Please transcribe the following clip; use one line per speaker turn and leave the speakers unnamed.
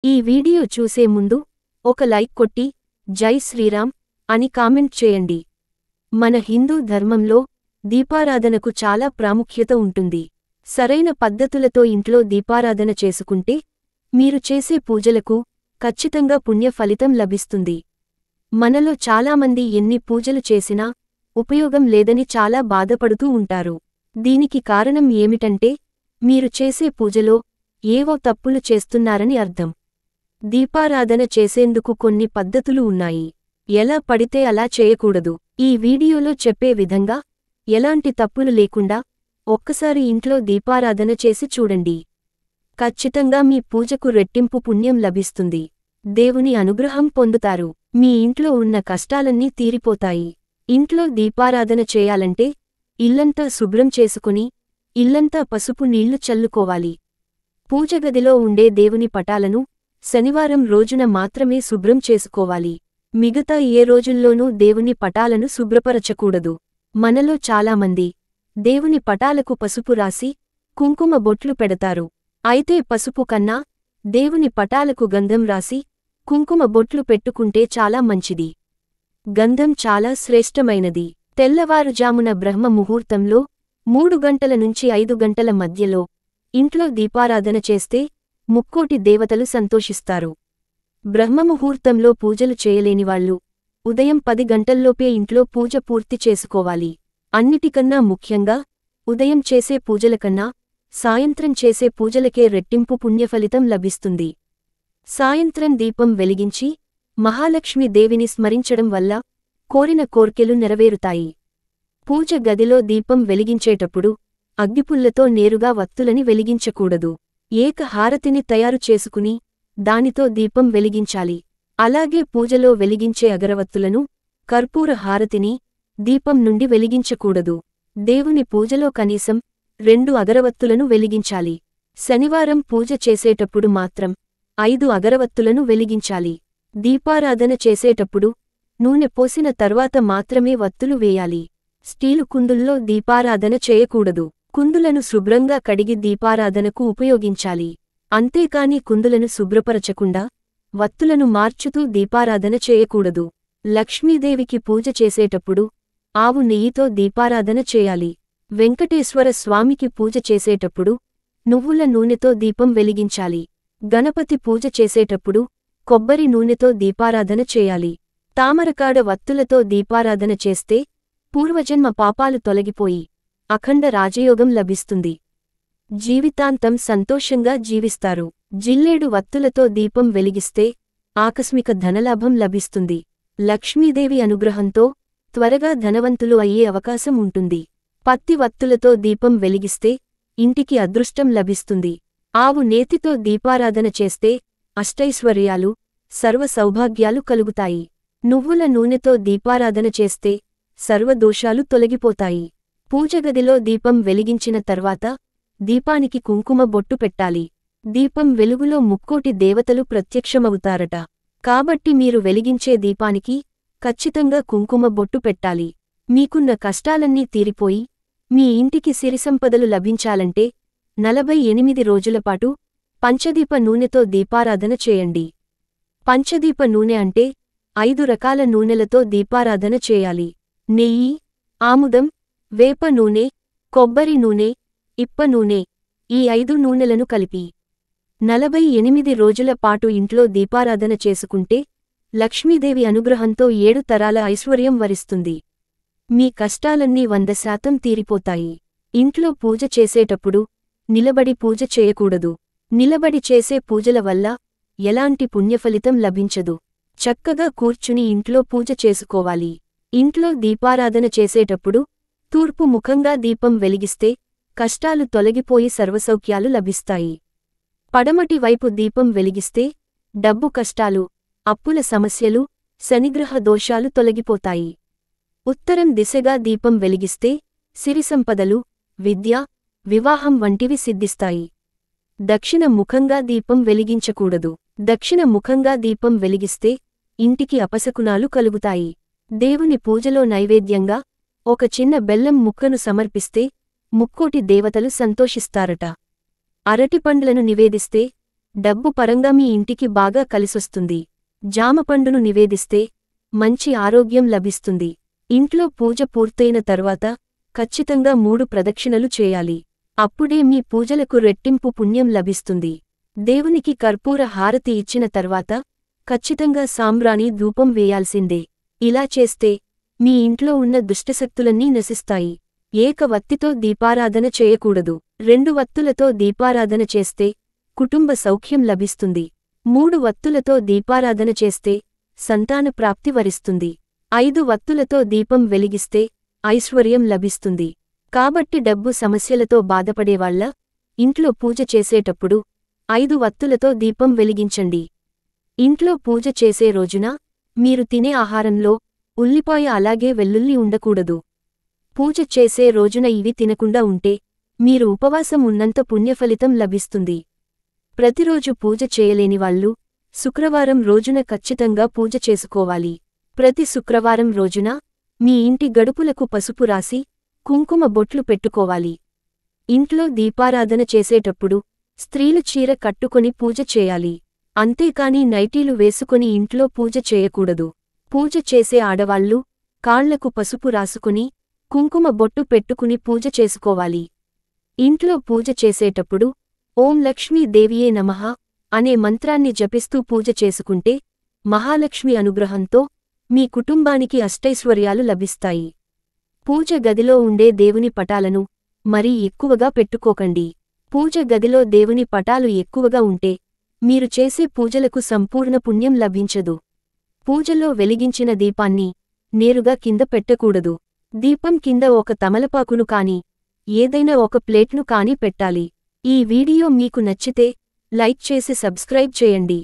ఈ వీడియో చూసే ముందు ఒక లైక్ కొట్టి జై శ్రీరామ్ అని కామెంట్ చేయండి. మన హిందూ ధర్మంలో దీపారాధనకు చాలా ప్రాముఖ్యత ఉంటుంది. సరైన పద్ధతులతో ఇంట్లో దీపారాధన చేసుకుంటే మీరు చేసే పూజలకు ఖచ్చితంగా పుణ్య ఫలితం లభిస్తుంది. మనలో చాలామంది ఎన్ని పూజలు చేసినా ఉపయోగం లేదని చాలా బాధపడుతూ ఉంటారు. దీనికి కారణం ఏమిటంటే మీరు చేసే పూజలో ఏవో తప్పులు చేస్తున్నారని అర్థం. దీపారాధన చేసేందుకు కొన్ని పద్ధతులు ఉన్నాయి. ఎలా పడితే అలా చేయకూడదు. ఈ వీడియోలో చెప్పే విధంగా ఎలాంటి తప్పులు లేకుండా ఒక్కసారి ఇంట్లో దీపారాధన చేసి చూడండి. ఖచ్చితంగా మీ పూజకు రెట్టింపు పుణ్యం లభిస్తుంది. దేవుని అనుగ్రహం పొందుతారు. మీ ఇంట్లో ఉన్న కష్టాలన్నీ తీరిపోతాయి. ఇంట్లో దీపారాధన చేయాలంటే ఇల్లంతా శుభ్రం చేసుకుని ఇల్లంతా పసుపు నీళ్లు చల్లుకోవాలి. పూజగదిలో ఉండే దేవుని పటాలను శనివారం రోజున మాత్రమే శుభ్రం చేసుకోవాలి. మిగతా ఏ రోజుల్లోనూ దేవుని పటాలను శుభ్రపరచకూడదు. మనలో చాలామంది దేవుని పటాలకు పసుపు రాసి కుంకుమ బొట్లు పెడతారు. అయితే పసుపు కన్నా దేవుని పటాలకు గంధం రాసి కుంకుమ బొట్లు పెట్టుకుంటే చాలా మంచిది. గంధం చాలా శ్రేష్టమైనది. తెల్లవారుజామున బ్రహ్మ ముహూర్తంలో 3 గంటల నుంచి 5 గంటల మధ్యలో ఇంట్లో దీపారాధన చేస్తే ముక్కోటి దేవతలు సంతోషిస్తారు. బ్రహ్మముహూర్తంలో పూజలు చేయలేనివాళ్లు ఉదయం 10 గంటల్లోపే ఇంట్లో పూజ పూర్తి చేసుకోవాలి. అన్నిటికన్నా ముఖ్యంగా ఉదయం చేసే పూజలకన్నా సాయంత్రం చేసే పూజలకే రెట్టింపు పుణ్యఫలితం లభిస్తుంది. సాయంత్రం దీపం వెలిగించి మహాలక్ష్మి దేవిని స్మరించడం వల్ల కోరిన కోర్కెలు నెరవేరుతాయి. పూజ గదిలో దీపం వెలిగించేటప్పుడు అగ్గిపుల్లతో నేరుగా వత్తులని వెలిగించకూడదు. ఏక హారతిని తయారు చేసుకుని దానితో దీపం వెలిగించాలి. అలాగే పూజలో వెలిగించే అగరవత్తులను కర్పూర హారతిని దీపం నుండి వెలిగించకూడదు. దేవుని పూజలో కనీసం 2 అగరవత్తులను వెలిగించాలి. శనివారం పూజ చేసేటప్పుడు మాత్రం 5 అగరవత్తులను వెలిగించాలి. దీపారాధన చేసేటప్పుడు నూనె పోసిన తర్వాత మాత్రమే వత్తులు వేయాలి. స్టీలు కుందుల్లో దీపారాధన చేయకూడదు. కుందులను శుభ్రంగా కడిగి దీపారాధనకు ఉపయోగించాలి. అంతేకాని కుందులను శుభ్రపరచకుండా వత్తులను మార్చుతూ దీపారాధన చేయకూడదు. లక్ష్మీదేవికి పూజ చేసేటప్పుడు ఆవు నెయ్యితో దీపారాధన చేయాలి. వెంకటేశ్వర స్వామికి పూజ చేసేటప్పుడు నువ్వుల నూనెతో దీపం వెలిగించాలి. గణపతి పూజ చేసేటప్పుడు కొబ్బరి నూనెతో దీపారాధన చేయాలి. తామరకాడ వత్తులతో దీపారాధన చేస్తే పూర్వజన్మ పాపాలు తొలగిపోయి అఖండ రాజయోగం లభిస్తుంది. జీవితాంతం సంతోషంగా జీవిస్తారు. జిల్లేడు వత్తులతో దీపం వెలిగిస్తే ఆకస్మిక ధనలాభం లభిస్తుంది. లక్ష్మీదేవి అనుగ్రహంతో త్వరగా ధనవంతులు అయ్యే అవకాశం ఉంటుంది. పత్తి వత్తులతో దీపం వెలిగిస్తే ఇంటికి అదృష్టం లభిస్తుంది. ఆవు నేతితో దీపారాధన చేస్తే అష్టైశ్వర్యాలు సర్వ సౌభాగ్యాలు కలుగుతాయి. నువ్వుల నూనెతో దీపారాధన చేస్తే సర్వదోషాలు తొలగిపోతాయి. పూజగదిలో దీపం వెలిగించిన తర్వాత దీపానికి కుంకుమ బొట్టు పెట్టాలి. దీపం వెలుగులో ముక్కోటి దేవతలు ప్రత్యక్షమవుతారట. కాబట్టి మీరు వెలిగించే దీపానికి ఖచ్చితంగా కుంకుమ బొట్టు పెట్టాలి. మీకున్న కష్టాలన్నీ తీరిపోయి మీ ఇంటికి సిరిసంపదలు లభించాలంటే 48 రోజులపాటు పంచదీప నూనెతో దీపారాధన చేయండి. పంచదీప నూనె అంటే 5 రకాల నూనెలతో దీపారాధన చేయాలి. నెయ్యి, ఆముదం, వేప నూనె, కొబ్బరి నూనె, ఇప్ప నూనె, ఈ 5 నూనెలను కలిపి 48 రోజుల పాటు ఇంట్లో దీపారాధన చేసుకుంటే లక్ష్మీదేవి అనుగ్రహంతో 7 తరాల ఐశ్వర్యం వరిస్తుంది. మీ కష్టాలన్నీ 100% తీరిపోతాయి. ఇంట్లో పూజ చేసేటప్పుడు నిలబడి పూజ చేయకూడదు. నిలబడి చేసే పూజల వల్ల ఎలాంటి పుణ్యఫలితం లభించదు. చక్కగా కూర్చుని ఇంట్లో పూజ చేసుకోవాలి. ఇంట్లో దీపారాధన చేసేటప్పుడు తూర్పు ముఖంగా దీపం వెలిగిస్తే కష్టాలు తొలగిపోయి సర్వసౌఖ్యాలు లభిస్తాయి. పడమటి వైపు దీపం వెలిగిస్తే డబ్బు కష్టాలు, అప్పుల సమస్యలు, శనిగ్రహ దోషాలు తొలగిపోతాయి. ఉత్తరం దిశగా దీపం వెలిగిస్తే సిరిసంపదలు, విద్య, వివాహం వంటివి సిద్ధిస్తాయి. దక్షిణ ముఖంగా దీపం వెలిగించకూడదు. దక్షిణ ముఖంగా దీపం వెలిగిస్తే ఇంటికి అపశకునాలు కలుగుతాయి. దేవుని పూజలో నైవేద్యంగా ఒక చిన్న బెల్లం ముక్కను సమర్పిస్తే ముక్కోటి దేవతలు సంతోషిస్తారట. అరటిపండ్లను నివేదిస్తే డబ్బు పరంగా మీ ఇంటికి బాగా కలిసొస్తుంది. జామపండును నివేదిస్తే మంచి ఆరోగ్యం లభిస్తుంది. ఇంట్లో పూజ పూర్తయిన తర్వాత ఖచ్చితంగా 3 ప్రదక్షిణలు చేయాలి. అప్పుడే మీ పూజలకు రెట్టింపు పుణ్యం లభిస్తుంది. దేవునికి కర్పూర హారతి ఇచ్చిన తర్వాత ఖచ్చితంగా సాంబ్రాణి ధూపం వేయాల్సిందే. ఇలా చేస్తే మీ ఇంట్లో ఉన్న దుష్టశక్తులన్నీ నశిస్తాయి. ఏక వత్తితో దీపారాధన చేయకూడదు. 2 వత్తులతో దీపారాధన చేస్తే కుటుంబ సౌఖ్యం లభిస్తుంది. 3 వత్తులతో దీపారాధన చేస్తే సంతాన ప్రాప్తి వరిస్తుంది. 5 వత్తులతో దీపం వెలిగిస్తే ఐశ్వర్యం లభిస్తుంది. కాబట్టి డబ్బు సమస్యలతో బాధపడేవాళ్ల ఇంట్లో పూజ చేసేటప్పుడు 5 వత్తులతో దీపం వెలిగించండి. ఇంట్లో పూజ చేసే రోజున మీరు తినే ఆహారంలో ఉల్లిపాయ అలాగే వెల్లుల్లి ఉండకూడదు. పూజ చేసే రోజున ఇవి తినకుండా ఉంటే మీరు ఉపవాసం ఉన్నంత పుణ్యఫలితం లభిస్తుంది. ప్రతిరోజు పూజ చేయలేనివాళ్లు శుక్రవారం రోజున ఖచ్చితంగా పూజ చేసుకోవాలి. ప్రతి శుక్రవారం రోజున మీ ఇంటి గడుపులకు పసుపు రాసి కుంకుమ బొట్లు పెట్టుకోవాలి. ఇంట్లో దీపారాధన చేసేటప్పుడు స్త్రీలు చీర కట్టుకొని పూజ చేయాలి. అంతేకాని నైటీలు వేసుకొని ఇంట్లో పూజ చేయకూడదు. పూజ చేసే ఆడవాళ్లు కాళ్లకు పసుపు రాసుకుని కుంకుమ బొట్టు పెట్టుకుని పూజ చేసుకోవాలి. ఇంట్లో పూజ చేసేటప్పుడు ఓం లక్ష్మీదేవియే నమః అనే మంత్రాన్ని జపిస్తూ పూజ చేసుకుంటే మహాలక్ష్మి అనుగ్రహంతో మీ కుటుంబానికి అష్టైశ్వర్యాలు లభిస్తాయి. పూజ గదిలో ఉండే దేవుని పటాలను మరీ ఎక్కువగా పెట్టుకోకండి. పూజ గదిలో దేవుని పటాలు ఎక్కువగా ఉంటే మీరు చేసే పూజలకు సంపూర్ణ పుణ్యం లభించదు. పూజలో వెలిగించిన దీపాన్ని నేరుగా కింద పెట్టకూడదు. దీపం కింద ఒక తమలపాకును కాని ఏదైనా ఒక ప్లేట్ను కాని పెట్టాలి. ఈ వీడియో మీకు నచ్చితే లైక్ చేసి సబ్స్క్రైబ్ చేయండి.